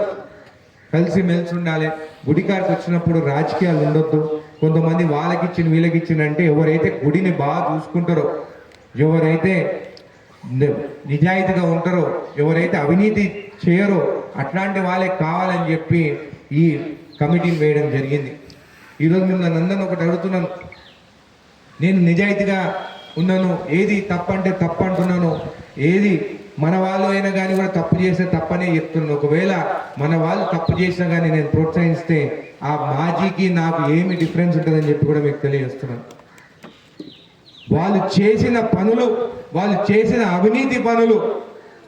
Speaker 8: కలిసి మెలిసి ఉండాలి. గుడికారికి వచ్చినప్పుడు రాజకీయాలు ఉండొద్దు. కొంతమంది వాళ్ళకిచ్చిన వీళ్ళకిచ్చిన అంటే ఎవరైతే గుడిని బాగా చూసుకుంటారో, ఎవరైతే నిజాయితీగా ఉంటారో, ఎవరైతే అవినీతి చేయరో అట్లాంటి వాళ్ళే కావాలని చెప్పి ఈ కమిటీని వేయడం జరిగింది. ఈరోజు మిమ్మల్ని అందరిని ఒకటి అడుగుతున్నాను, నేను నిజాయితీగా ఉన్నాను, ఏది తప్పంటే తప్పు అంటున్నాను, ఏది మన వాళ్ళు అయినా కానీ కూడా తప్పు చేస్తే తప్పనే చెప్తున్నాను. ఒకవేళ మన వాళ్ళు తప్పు చేసినా కానీ నేను ప్రోత్సహిస్తే ఆ మాజీకి నాకు ఏమి డిఫరెన్స్ ఉంటుందని చెప్పి కూడా మీకు తెలియజేస్తున్నాను. వాళ్ళు చేసిన పనులు, వాళ్ళు చేసిన అవినీతి పనులు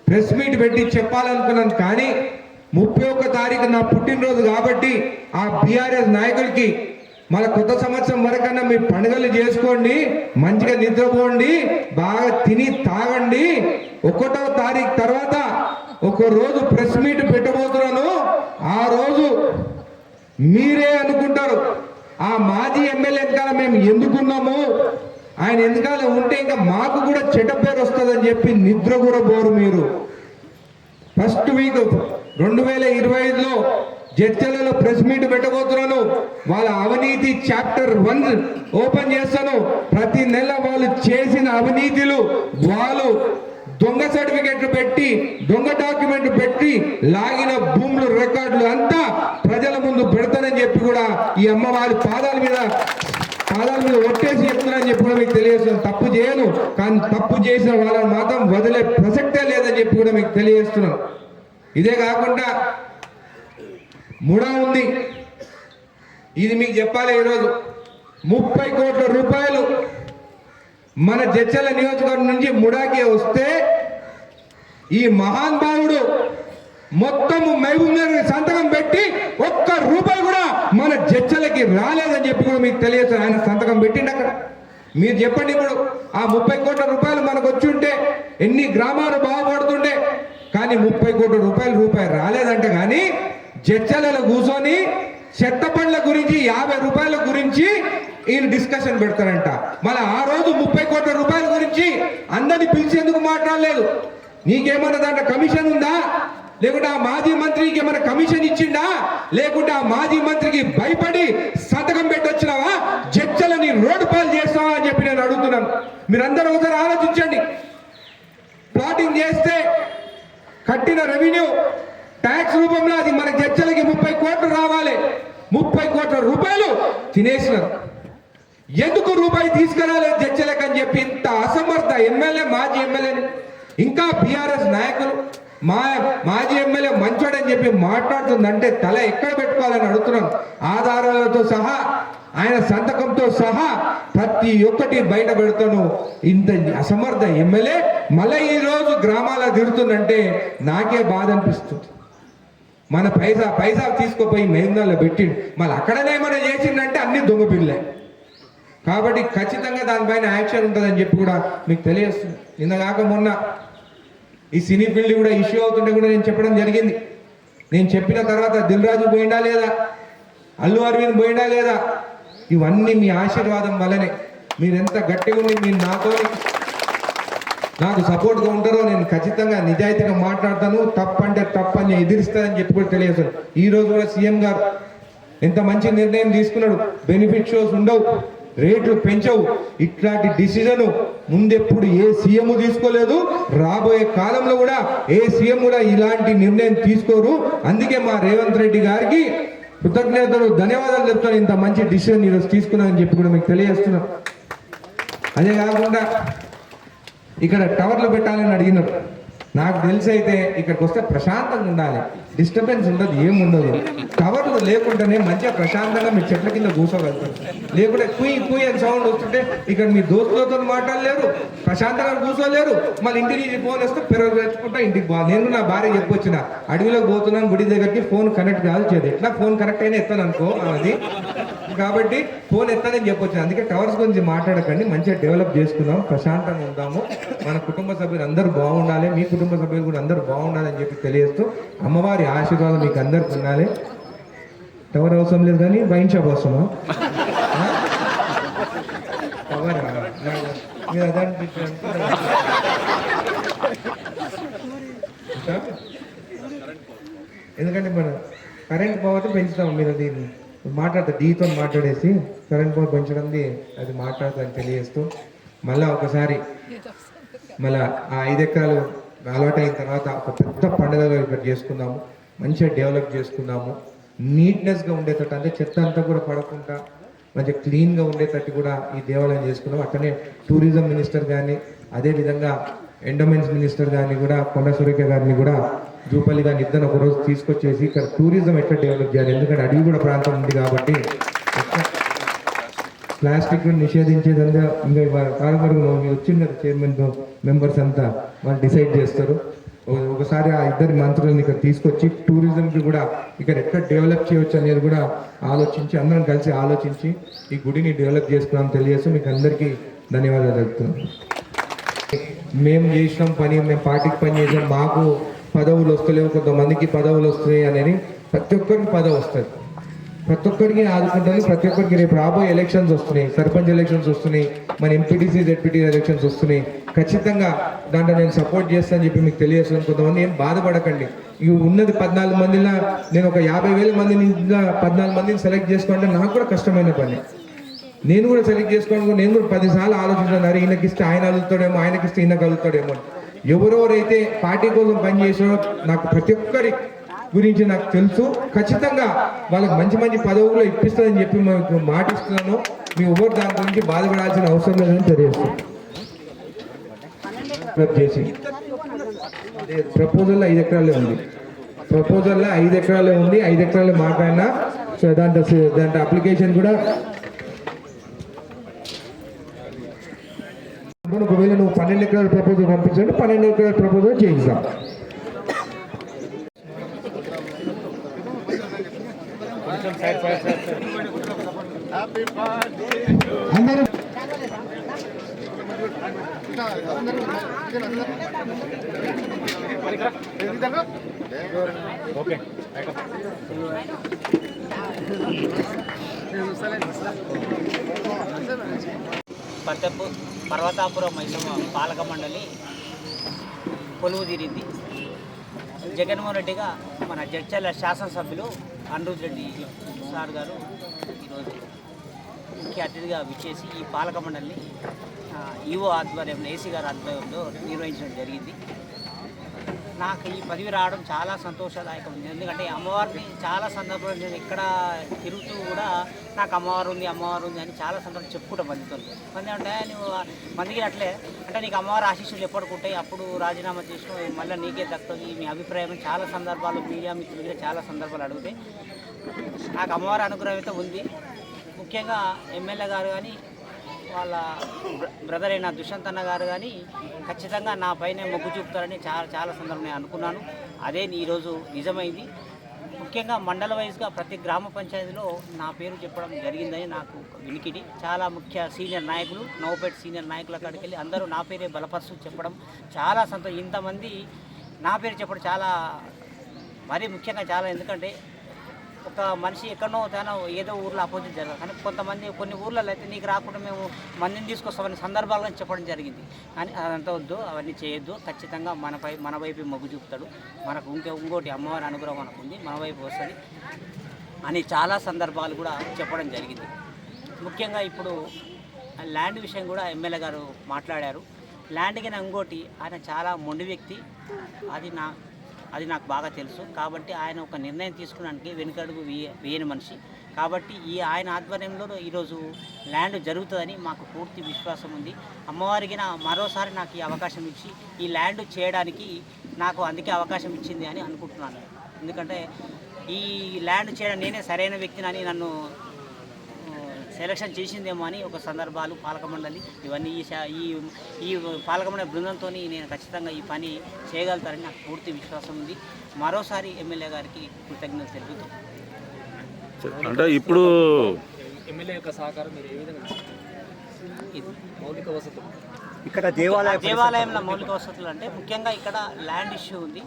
Speaker 8: ప్రెస్ మీట్ పెట్టి చెప్పాలనుకున్నాను, కానీ 31 తారీఖు నా పుట్టినరోజు కాబట్టి ఆ బీఆర్ఎస్ నాయకులకి మన కొత్త సంవత్సరం వరకన్నా మీ పండుగలు చేసుకోండి, మంచిగా నిద్రపోండి, బాగా తిని తాగండి, 1వ తారీఖు తర్వాత ఒక రోజు ప్రెస్ మీట్ పెట్టబోతున్నాను. ఆ రోజు మీరే అనుకుంటారు ఆ మాజీ ఎమ్మెల్యే వెనకాల మేము ఎందుకున్నాము, ఆయన వెనకాల ఉంటే ఇంకా మాకు కూడా చెడ్డ పేరు వస్తుందని చెప్పి నిద్ర కూడా పోరు మీరు. ఫస్ట్ వీక్ 2025లో జడ్చలలో ప్రెస్ మీట్ పెట్టబోతున్నాను. వాళ్ళ అవినీతి చాప్టర్ 1 ఓపెన్ చేస్తాను. ప్రతి నెల వాళ్ళు చేసిన అవినీతిలు, వాళ్ళు దొంగ సర్టిఫికెట్లు పెట్టి, దొంగ డాక్యుమెంట్ పెట్టి లాగిన భూములు, రికార్డులు అంతా ప్రజల ముందు పెడతానని చెప్పి కూడా ఈ అమ్మవారి పాదాల మీద ఒట్టేసి చెప్తున్నానని చెప్పి కూడా మీకు తెలియజేస్తున్నాను. తప్పు చేయను, కానీ తప్పు చేసిన వాళ్ళని మాత్రం వదిలే ప్రసక్తే లేదని చెప్పి కూడా మీకు తెలియజేస్తున్నాను. ఇదే కాకుండా ముడా ఉంది, ఇది మీకు చెప్పాలి. ఈరోజు 30 కోట్ల రూపాయలు మన జడ్చర్ల నియోజకవర్గం నుంచి ముడాకి వస్తే ఈ మహానుభావుడు మొత్తము మహబూబ్నగర్ సంతకం పెట్టి 1 రూపాయి కూడా మన జడ్చర్లకి రాలేదని చెప్పి కూడా మీకు తెలియదు. ఆయన సంతకం పెట్టిండి అక్కడ. మీరు చెప్పండి, ఇప్పుడు ఆ 30 కోట్ల రూపాయలు మనకు వచ్చి ఉంటే ఎన్ని గ్రామాలు బాగుపడుతుండే, కానీ 30 కోట్ల రూపాయలు రాలేదంటే కానీ జడ్చర్లలో కూర్చొని చెత్త పండ్ల గురించి 50 రూపాయల గురించి ఈయన డిస్కషన్ పెడతారంట. మళ్ళీ ఆ రోజు 30 కోట్ల రూపాయల గురించి అందరినీ పిలిచేందుకు మాట్లాడలేదు. నీకేమన్నా దాంట్లో కమిషన్ ఉందా, లేకుంటే ఆ మాజీ మంత్రికి ఏమైనా కమిషన్ ఇచ్చిండా, లేకుంటే ఆ మాజీ మంత్రికి భయపడి సంతకం పెట్టొచ్చినావా, జడ్చర్లని రోడ్డు పాలు చేస్తావా అని చెప్పి నేను అడుగుతున్నాను. మీరందరూ ఒకసారి ఆలోచించండి. ప్లాటింగ్ చేస్తే కట్టిన రెవెన్యూ ట్యాక్స్ రూపంలో అది మన జడ్చర్లకి 30 కోట్లు రావాలి. 30 కోట్ల రూపాయలు తినేసినారు. ఎందుకు రూపాయి తీసుకురాలేదు జడ్చర్లకు అని చెప్పి ఇంత అసమర్థ ఎమ్మెల్యే, మాజీ ఎమ్మెల్యేని, ఇంకా బీఆర్ఎస్ నాయకులు మాజీ ఎమ్మెల్యే మంచోడని చెప్పి మాట్లాడుతుందంటే తల ఎక్కడ పెట్టుకోవాలని అడుగుతున్నాను. ఆధారాలతో సహా, ఆయన సంతకంతో సహా ప్రతి ఒక్కటి బయట పెడతాను. ఇంత అసమర్థ ఎమ్మెల్యే మళ్ళీ ఈ రోజు గ్రామాల్లో తిరుగుతుందంటే నాకే బాధ అనిపిస్తుంది. మన పైసా తీసుకోపోయి మేఘనాల్లో పెట్టిండు, మళ్ళీ అక్కడనే ఏమైనా చేసిండంటే అన్ని దొంగ పిల్లలే. కాబట్టి ఖచ్చితంగా దానిపైన యాక్షన్ ఉంటుందని చెప్పి కూడా మీకు తెలియజేస్తుంది. నిన్నగాక మొన్న ఈ సినీ ఫీల్డ్ కూడా ఇష్యూ అవుతుంటే కూడా నేను చెప్పడం జరిగింది. నేను చెప్పిన తర్వాత దిల్ రాజు పోయిండా లేదా, అల్లు అరవింద్ పోయిండా లేదా, ఇవన్నీ మీ ఆశీర్వాదం వల్లనే. మీరు ఎంత గట్టిగా ఉండి మీరు నాకు సపోర్ట్గా ఉంటారో నేను ఖచ్చితంగా నిజాయితీగా మాట్లాడతాను. తప్పంటే తప్పని ఎదిరిస్తానని చెప్పి కూడా తెలియజేస్తాను. ఈ రోజు కూడా సీఎం గారు ఎంత మంచి నిర్ణయం తీసుకున్నాడు. బెనిఫిట్ షోస్ ఉండవు, రేట్లు పెంచవు. ఇట్లాంటి డిసిజన్ ముందెప్పుడు ఏ సీఎం తీసుకోలేదు, రాబోయే కాలంలో కూడా ఏ సీఎం కూడా ఇలాంటి నిర్ణయం తీసుకోరు. అందుకే మా రేవంత్ రెడ్డి గారికి కృతజ్ఞతలు, ధన్యవాదాలు చెప్తాను. ఇంత మంచి డిసిజన్ ఈరోజు తీసుకున్నానని చెప్పి కూడా మీకు తెలియజేస్తున్నాను. అదే కాకుండా ఇక్కడ టవర్లు పెట్టాలని అడిగినారు. నాకు తెలిసి అయితే ఇక్కడికి వస్తే ప్రశాంతంగా ఉండాలి, డిస్టర్బెన్స్ ఉండదు, ఏముండదు. టవర్లు లేకుండానే మంచిగా ప్రశాంతంగా మీరు చెట్ల కింద కూర్చోగలుగుతారు. లేకుంటే కుయ్ కుయ్ అని సౌండ్ వస్తుంటే ఇక్కడ మీ దోస్తులతో మాట్లాడలేరు, ప్రశాంతంగా కూర్చోలేరు. మళ్ళీ ఇంటి నుంచి ఫోన్ వస్తే పెరుగు తెచ్చుకుంటా ఇంటికి పోవాలి. నేను నా భార్య చెప్పొచ్చిన, అడవిలోకి పోతున్నాను గుడి దగ్గరికి, ఫోన్ కనెక్ట్ కాల్చేది, ఎట్లా ఫోన్ కనెక్ట్ అయినా ఎత్తాను అనుకో అది, కాబట్టి ఫోన్ ఎత్తానని చెప్పొచ్చిన. అందుకే టవర్స్ గురించి మాట్లాడకండి, మంచిగా డెవలప్ చేసుకుందాం, ప్రశాంతంగా ఉందాము, మన కుటుంబ సభ్యులు అందరూ బాగుండాలి, మీ కుటుంబ సభ్యులు కూడా అందరూ బాగుండాలని చెప్పి తెలియజేస్తూ అమ్మవారి ఆశీర్వాదం మీకు అందరికి ఉండాలి. టవర్ అవసరం లేదు కానీ వైన్ షాప్ అవసరమా? టవర్ మీరు అదే ఎందుకంటే మనం కరెంట్ పవర్ పెంచుతాం, మీరు అది మాట్లాడతారు డీతో మాట్లాడేసి కరెంట్ పవర్ పెంచడంది అది మాట్లాడతారని తెలియజేస్తూ మళ్ళీ ఒకసారి మళ్ళీ ఆ 5 ఎకరాలు అలవాటు అయిన తర్వాత ఒక పెద్ద పండుగగా ఇక్కడ చేసుకుందాము, మంచిగా డెవలప్ చేసుకుందాము, నీట్నెస్గా ఉండేటట్టు, అంటే చెత్త అంతా కూడా పడకుండా మంచిగా క్లీన్గా ఉండేటట్టు కూడా ఈ దేవాలయం చేసుకున్నాం. అట్లనే టూరిజం మినిస్టర్ కానీ, అదేవిధంగా ఎండోమెంట్స్ మినిస్టర్ కానీ కూడా, కొండ సురేఖ గారిని కూడా, జూపల్లి గారిని ఇద్దరు ఒకరోజు తీసుకొచ్చేసి ఇక్కడ టూరిజం ఎట్లా డెవలప్ చేయాలి, ఎందుకంటే అడవి కూడా ప్రాంతం ఉంది కాబట్టి ప్లాస్టిక్ నిషేధించేదంతా ఇంకా కాలమరుగు వచ్చింది కదా చైర్మన్ మెంబర్స్ అంతా వాళ్ళు డిసైడ్ చేస్తారు. ఒకసారి ఆ ఇద్దరి మంత్రులను ఇక్కడ తీసుకొచ్చి టూరిజంకి కూడా ఇక్కడ ఎక్కడ డెవలప్ చేయవచ్చు అనేది కూడా ఆలోచించి అందరం కలిసి ఆలోచించి ఈ గుడిని డెవలప్ చేసుకున్నాం తెలియజేస్తూ మీకు అందరికీ ధన్యవాదాలు తెలుపుతున్నాం. మేము చేసినాం పని, మేము పార్టీకి పని చేసాం, మాకు పదవులు వస్తలేవు, కొంతమందికి పదవులు వస్తున్నాయి అనేది, ప్రతి ఒక్కరికి పదవి వస్తుంది, ప్రతి ఒక్కరికి ఆదుకుంటుంది, ప్రతి ఒక్కరికి రేపు రాబోయే ఎలక్షన్స్ వస్తున్నాయి, సర్పంచ్ ఎలక్షన్స్ వస్తున్నాయి, మన ఎంపీటీసీ జెడ్పీటీ ఎలక్షన్స్ వస్తున్నాయి, ఖచ్చితంగా దాంట్లో నేను సపోర్ట్ చేస్తానని చెప్పి మీకు తెలియజేస్తున్నాను. కొంతమంది ఏం బాధపడకండి, ఇవి ఉన్నది 14 మందిలో నేను ఒక 50,000 మంది నుంచి 14 మందిని సెలెక్ట్ చేసుకుంటే నాకు కూడా కష్టమైన పని, నేను కూడా సెలెక్ట్ చేసుకోవడం నేను కూడా 10 సార్లు ఆలోచించాను, ఈయనకిస్తే ఆయన కలుగుతాడేమో, ఆయనకిస్తే ఈయన కలుగుతాడేమో. ఎవరెవరైతే పార్టీ కోసం పనిచేసారో నాకు ప్రతి ఒక్కరి గురించి నాకు తెలుసు, ఖచ్చితంగా వాళ్ళకి మంచి మంచి పదవులు ఇప్పిస్తారని చెప్పి మీకు మాటిస్తున్నాను. మీ ఎవరు దాని గురించి బాధపడాల్సిన అవసరం లేదని తెలియజేస్తాను. చేసి ప్రపోజల్లో 5 ఎకరాలే ఉంది, ప్రపోజల్లో 5 ఎకరాలే ఉంది, 5 ఎకరాలే మాట్లాడినా. సో దాంట్లో అప్లికేషన్ కూడా ఒకవేళ నువ్వు 12 ఎకరాల ప్రపోజల్ పంపించండి, 12 ఎకరాల ప్రపోజల్ చేయిస్తాం. అందరూ
Speaker 9: పర్వతాపురం మైసమ్మ పాలక మండలి కొలువు తీరింది. జగన్మోహన్ రెడ్డిగా మన జడ్చర్ల శాసనసభ్యులు అనిరుద్ రెడ్డి సార్ గారు ఈరోజు ముఖ్య అతిథిగా విచ్చేసి ఈ పాలక మండలిని ఈవో ఆధ్వర్యంలో, ఏసీ గారి ఆధ్వర్యంలో నిర్వహించడం జరిగింది. నాకు ఈ పదవి రావడం చాలా సంతోషదాయకం ఉంది. ఎందుకంటే అమ్మవారిని చాలా సందర్భంలో నేను ఎక్కడ తిరుగుతూ కూడా నాకు అమ్మవారు ఉంది అని చాలా సందర్భంలో చెప్పుకుంటాం మందితో. మంది అంటే నువ్వు మందికి అట్లే అంటే నీకు అమ్మవారి ఆశీస్సులు ఎప్పటికుంటాయి, అప్పుడు రాజీనామా చేసిన మళ్ళీ నీకే దక్కుతుంది మీ అభిప్రాయం చాలా సందర్భాలు మీడియా మిత్రులు చాలా సందర్భాలు అడిగితే నాకు అమ్మవారి అనుగ్రహం అయితే ఉంది. ముఖ్యంగా ఎమ్మెల్యే గారు కానీ వాళ్ళ బ్రదర్ అయిన దుష్యంత్ అన్న గారు కానీ ఖచ్చితంగా నా పైన మొగ్గు చూపుతారని చాలా సందర్భం నేను అనుకున్నాను. అదే ఈరోజు నిజమైంది. ముఖ్యంగా మండల వైజ్గా ప్రతి గ్రామ పంచాయతీలో నా పేరు చెప్పడం జరిగిందని నాకు వినికిడి. చాలా ముఖ్య సీనియర్ నాయకులు, నవపేట సీనియర్ నాయకుల కాడికి వెళ్ళి అందరూ నా పేరే బలపరుస్తూ చెప్పడం చాలా సంతోషం. ఇంతమంది నా పేరు చెప్పడం చాలా మరీ ముఖ్యంగా చాలా, ఎందుకంటే ఒక మనిషి ఎక్కడనో తన ఏదో ఊర్లో అపోజిట్ జరగదు, కానీ కొన్ని ఊర్లలో అయితే నీకు రాకుండా మేము మందిని తీసుకొస్తామని సందర్భాలను చెప్పడం జరిగింది. కానీ అదంతా వద్దు, అవన్నీ చేయొద్దు, ఖచ్చితంగా మన వైపు మొగ్గు చూపుతాడు, మనకు ఇంకోటి అమ్మవారి అనుగ్రహం మనకు ఉంది, మన వైపు వస్తుంది అని చాలా సందర్భాలు కూడా చెప్పడం జరిగింది. ముఖ్యంగా ఇప్పుడు ల్యాండ్ విషయం కూడా ఎమ్మెల్యే గారు మాట్లాడారు. ల్యాండ్కి ఇంకోటి ఆయన చాలా మొండి వ్యక్తి, అది నాకు బాగా తెలుసు. కాబట్టి ఆయన ఒక నిర్ణయం తీసుకోవడానికి వెనుకడుగు వేయని మనిషి. కాబట్టి ఆయన ఆధ్వర్యంలో ఈరోజు ల్యాండ్ జరుగుతుందని మాకు పూర్తి విశ్వాసం ఉంది. అమ్మవారికి మరోసారి నాకు ఈ అవకాశం ఇచ్చి ఈ ల్యాండ్ చేయడానికి నాకు అందుకే అవకాశం ఇచ్చింది అని అనుకుంటున్నాను. ఎందుకంటే ఈ ల్యాండ్ చేయడం నేనే సరైన వ్యక్తిని నన్ను సెలక్షన్ చేసిందేమో అని ఒక సందర్భాలు పాలక మండలి ఇవన్నీ ఈ పాలక మండలి బృందంతో నేను ఖచ్చితంగా ఈ పని చేయగలుగుతారని నాకు పూర్తి విశ్వాసం ఉంది. మరోసారి ఎమ్మెల్యే గారికి కృతజ్ఞతలు తెలుపుతూ
Speaker 10: అంటే ఇప్పుడు
Speaker 11: ఎమ్మెల్యే యొక్క సహకారం మీరు ఏ విధంగా మౌలిక వసతులు
Speaker 9: ఇక్కడ దేవాలయంలో మౌలిక వసతులు అంటే ముఖ్యంగా ఇక్కడ ల్యాండ్ ఇష్యూ ఉంది.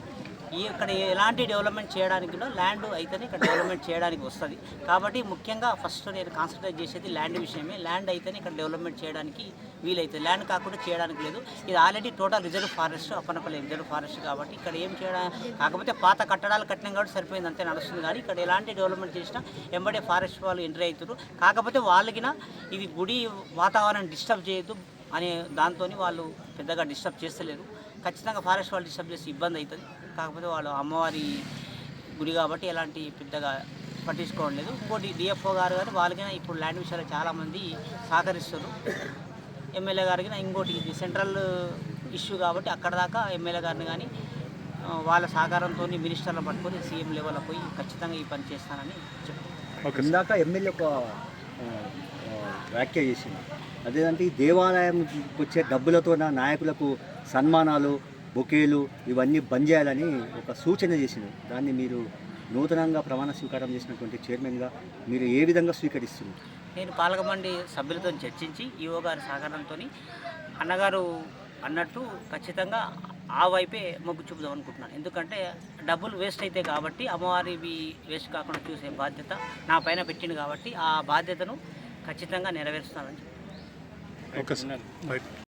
Speaker 9: ఇక్కడ ఎలాంటి డెవలప్మెంట్ చేయడానికి కూడా ల్యాండ్ అయితేనే ఇక్కడ డెవలప్మెంట్ చేయడానికి వస్తుంది. కాబట్టి ముఖ్యంగా ఫస్ట్ నేను కాన్సన్ట్రేట్ చేసేది ల్యాండ్ విషయమే. ల్యాండ్ అయితేనే ఇక్కడ డెవలప్మెంట్ చేయడానికి వీలవుతుంది. ల్యాండ్ కాకుండా చేయడానికి లేదు. ఇది already total reserve forest, Appanapalli reserve forest కాబట్టి ఇక్కడ ఏం చేయడం కాకపోతే పాత కట్టడాలు కట్టినాం కాబట్టి సరిపోయింది, అంతే నడుస్తుంది. కానీ ఇక్కడ ఎలాంటి డెవలప్మెంట్ చేసినా ఎంబడే ఫారెస్ట్ వాళ్ళు ఎంట్రీ అవుతారు. కాకపోతే వాళ్ళకి ఇది గుడి వాతావరణం డిస్టర్బ్ చేయొద్దు అనే దాంతో వాళ్ళు పెద్దగా డిస్టర్బ్ చేస్తలేరు. ఖచ్చితంగా ఫారెస్ట్ వాళ్ళు డిస్టర్బ్ చేసి ఇబ్బంది అవుతుంది. కాకపోతే వాళ్ళు అమ్మవారి గుడి కాబట్టి ఎలాంటి పెద్దగా పట్టించుకోవడం లేదు. ఇంకోటి డిఎఫ్ఓ గారు కానీ వాళ్ళకైనా ఇప్పుడు ల్యాండ్ విషయాలు చాలామంది సహకరిస్తారు. ఎమ్మెల్యే గారికి ఇంకోటి ఇది సెంట్రల్ ఇష్యూ కాబట్టి అక్కడ దాకా ఎమ్మెల్యే గారిని కానీ వాళ్ళ సహకారంతో మినిస్టర్లను పట్టుకొని సీఎం లెవెల్లో పోయి ఖచ్చితంగా ఈ పని చేస్తానని చెప్తాను.
Speaker 11: ఇందాక ఎమ్మెల్యే ఒక వ్యాఖ్య చేసింది, అదేంటే ఈ దేవాలయం వచ్చే డబ్బులతో నాయకులకు సన్మానాలు, బొకేలు ఇవన్నీ బంద్ చేయాలని ఒక సూచన చేసింది. దాన్ని మీరు నూతనంగా ప్రమాణ స్వీకారం చేసినటువంటి చైర్మన్గా మీరు ఏ విధంగా స్వీకరిస్తున్నారు?
Speaker 9: నేను పాలక మండలి సభ్యులతో చర్చించి ఈఓ గారి సహకారంతో అన్నగారు అన్నట్టు ఖచ్చితంగా ఆ వైపే మొగ్గు చూపుదాం అనుకుంటున్నాను. ఎందుకంటే డబ్బులు వేస్ట్ అయితే కాబట్టి అమ్మవారివి వేస్ట్ కాకుండా చూసే బాధ్యత నా పైన పెట్టింది కాబట్టి ఆ బాధ్యతను ఖచ్చితంగా నెరవేరుస్తానని చెప్పి